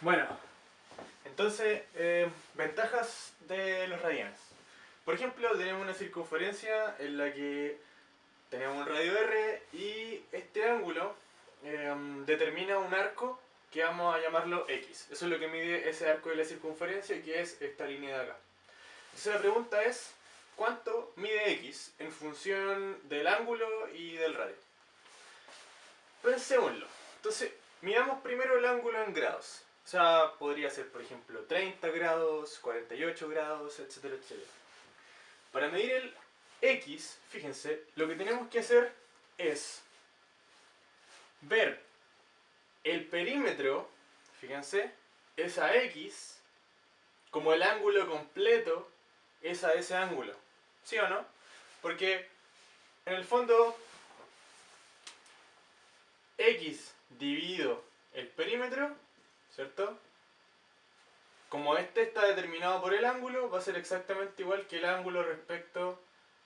Bueno, entonces, ventajas de los radianes. Por ejemplo, tenemos una circunferencia en la que tenemos un radio R y este ángulo determina un arco que vamos a llamarlo X. Eso es lo que mide ese arco de la circunferencia, que es esta línea de acá. Entonces la pregunta es, ¿cuánto mide X en función del ángulo y del radio? Pensémoslo. Entonces, midamos primero el ángulo en grados. O sea, podría ser, por ejemplo, 30 grados, 48 grados, etcétera, etcétera. Para medir el X, fíjense, lo que tenemos que hacer es ver el perímetro, fíjense, es a X, como el ángulo completo es a ese ángulo. ¿Sí o no? Porque, en el fondo, X dividido el perímetro, ¿cierto? Como este está determinado por el ángulo, va a ser exactamente igual que el ángulo respecto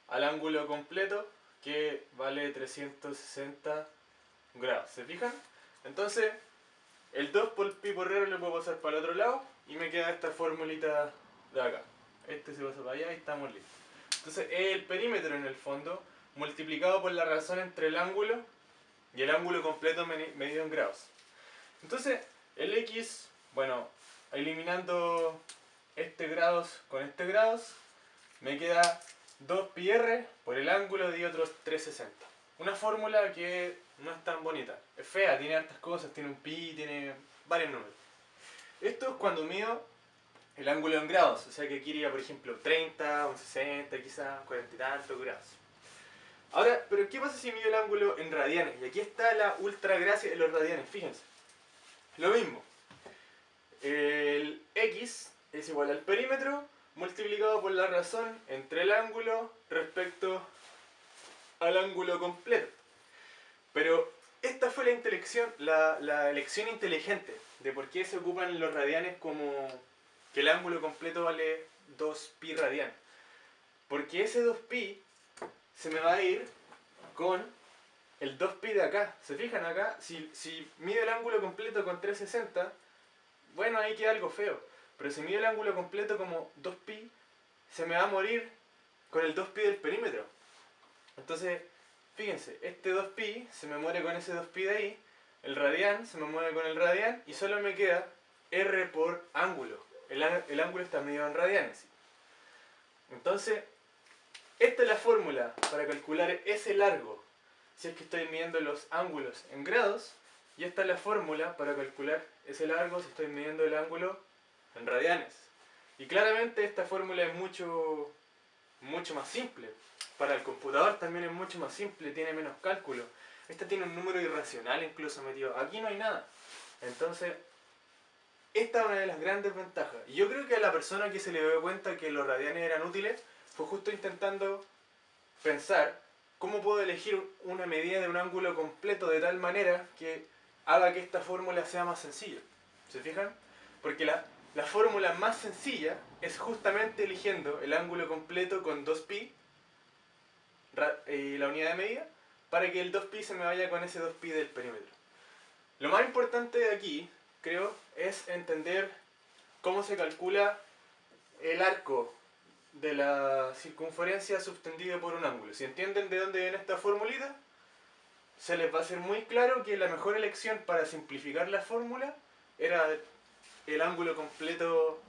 al ángulo completo, que vale 360 grados. ¿Se fijan? Entonces, el 2 por pi por r lo puedo pasar para el otro lado y me queda esta formulita de acá. Este se pasa para allá y estamos listos. Entonces, el perímetro en el fondo multiplicado por la razón entre el ángulo y el ángulo completo medido en grados. Entonces, el X, bueno, eliminando este grados con este grados, me queda 2πr por el ángulo de otros 360. Una fórmula que no es tan bonita. Es fea, tiene hartas cosas, tiene un pi, tiene varios números. Esto es cuando mido el ángulo en grados, o sea que aquí iría, por ejemplo, 30, un 60, quizás 40 y tantos grados. Ahora, ¿pero qué pasa si mido el ángulo en radianes? Y aquí está la ultra gracia de los radianes, fíjense. Lo mismo. El X es igual al perímetro multiplicado por la razón entre el ángulo respecto al ángulo completo. Pero esta fue la elección inteligente de por qué se ocupan los radianes como que el ángulo completo vale 2pi radian. Porque ese 2pi se me va a ir con el 2pi de acá. ¿Se fijan acá? Si mido el ángulo completo con 360, bueno, ahí queda algo feo. Pero si mido el ángulo completo como 2pi, se me va a morir con el 2pi del perímetro. Entonces, fíjense, este 2pi se me muere con ese 2pi de ahí, el radian se me muere con el radian y solo me queda r por ángulo. El ángulo está medido en radianes. Entonces, esta es la fórmula para calcular ese largo, si es que estoy midiendo los ángulos en grados, y esta es la fórmula para calcular ese largo si estoy midiendo el ángulo en radianes. Y claramente esta fórmula es mucho más simple. Para el computador también es mucho más simple, tiene menos cálculo. Esta tiene un número irracional incluso metido. Aquí no hay nada. Entonces, esta es una de las grandes ventajas. Y yo creo que a la persona que se le dio cuenta que los radianes eran útiles fue justo intentando pensar cómo puedo elegir una medida de un ángulo completo de tal manera que haga que esta fórmula sea más sencilla. ¿Se fijan? Porque la fórmula más sencilla es justamente eligiendo el ángulo completo con 2pi y la unidad de medida para que el 2pi se me vaya con ese 2pi del perímetro. Lo más importante de aquí, creo, es entender cómo se calcula el arco de la circunferencia subtendida por un ángulo. Si entienden de dónde viene esta formulita, se les va a hacer muy claro que la mejor elección para simplificar la fórmula era el ángulo completo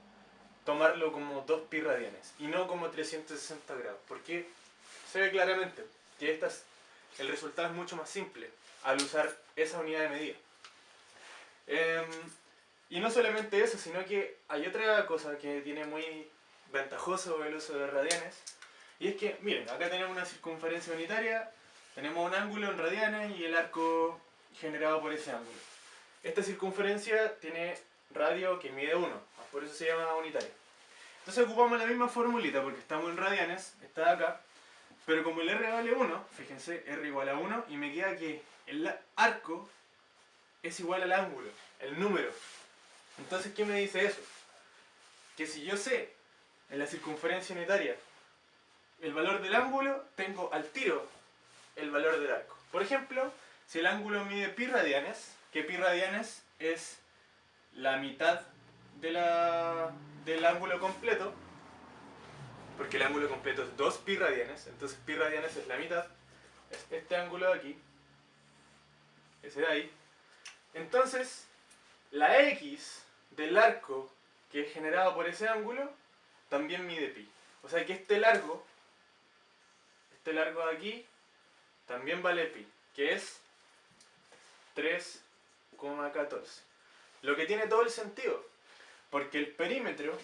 tomarlo como 2pi radianes y no como 360 grados, porque se ve claramente que el resultado es mucho más simple al usar esa unidad de medida. Y no solamente eso, sino que hay otra cosa que tiene muy ventajoso el uso de radianes, y es que, miren, acá tenemos una circunferencia unitaria, tenemos un ángulo en radianes y el arco generado por ese ángulo. Esta circunferencia tiene radio que mide 1, por eso se llama unitaria. Entonces ocupamos la misma formulita porque estamos en radianes, está acá, pero como el r vale 1, fíjense, r igual a 1, y me queda que el arco es igual al ángulo, el número. Entonces, ¿qué me dice eso? Que si yo sé en la circunferencia unitaria el valor del ángulo, tengo al tiro el valor del arco. Por ejemplo, si el ángulo mide pi radianes, que pi radianes es la mitad del ángulo completo, porque el ángulo completo es 2 pi radianes, entonces pi radianes es la mitad, es este ángulo de aquí, ese de ahí. Entonces, la x del arco que es generado por ese ángulo también mide pi. O sea que este largo de aquí, también vale pi, que es 3,14. Lo que tiene todo el sentido, porque el perímetro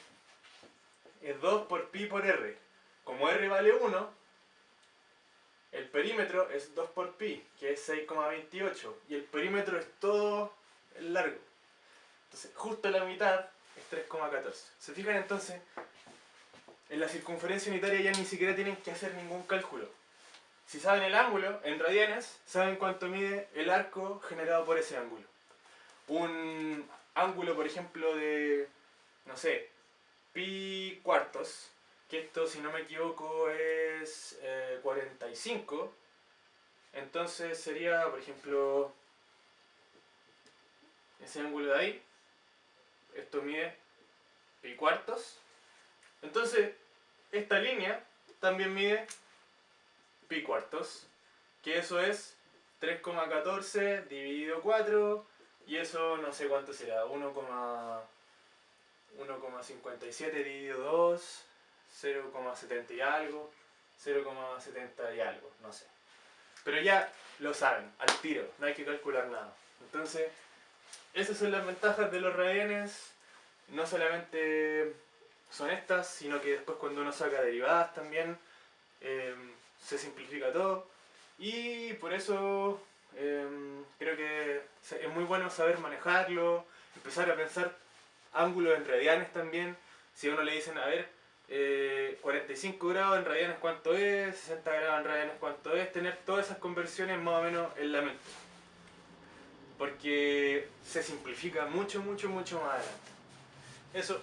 es 2 por pi por r. Como r vale 1, el perímetro es 2 por pi, que es 6,28. Y el perímetro es todo el largo. Entonces, justo la mitad es 3,14. ¿Se fijan entonces? En la circunferencia unitaria ya ni siquiera tienen que hacer ningún cálculo. Si saben el ángulo, en radianes, saben cuánto mide el arco generado por ese ángulo. Un ángulo, por ejemplo, de, no sé, pi cuartos, que esto, si no me equivoco, es 45. Entonces sería, por ejemplo, ese ángulo de ahí, esto mide pi cuartos. Entonces, esta línea también mide pi cuartos, que eso es 3,14 dividido 4, y eso no sé cuánto será, 1,57 dividido 2, 0,70 y algo, 0,70 y algo, no sé. Pero ya lo saben, al tiro, no hay que calcular nada. Entonces, esas son las ventajas de los radianes. No solamente son estas, sino que después cuando uno saca derivadas también se simplifica todo. Y por eso creo que es muy bueno saber manejarlo, empezar a pensar ángulos en radianes también. Si a uno le dicen, a ver, 45 grados en radianes cuánto es, 60 grados en radianes cuánto es, tener todas esas conversiones más o menos en la mente. Porque se simplifica mucho, mucho, mucho más adelante. Eso.